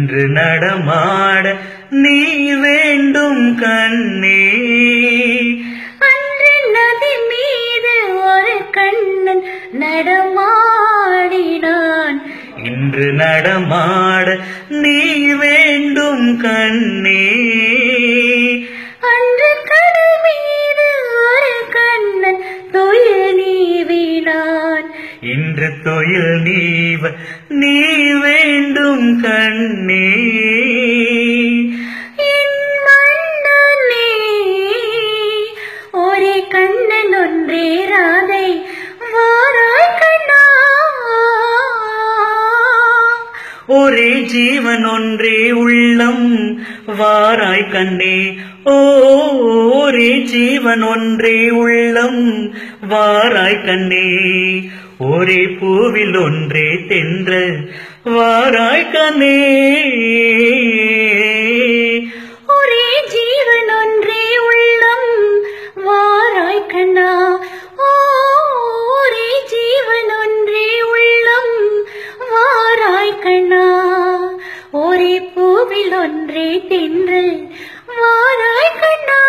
இன்று நடமாட நீ வேண்டும் கண்ணே. அன்று நதி மீது ஒரு கண்ணன் நடமாடினான். இன்று நடமாட நீ வேண்டும் கண்ணே. அன்று கடல் மீது ஒரு கண்ணன் துயில் நீவினான். இன்று துயில் நீவ நீ வேண்டும் கண்ணே. என் மன்னனே, ஒரே கண்ணன் ஒன்றே ராதை வாராய் கண்ணா. ஒரே ஜீவன் ஒன்றே உள்ளம் வாராய் கண்ணே. ஒரே ஜீவன் ஒன்றே உள்ளம் வாராய் கண்ணே. ஒரே பூவில் ஒன்றே தென்றல் வாராய் கண்ணே. ஒரே ஜீவன் ஒன்றே உள்ளம் வாராய் கண்ணா. ஒரே ஜீவன் ஒன்றே உள்ளம் வாராய் கண்ணா. ஒரே பூவில் ஒன்றே தென்றல் வாராய் கண்ணா.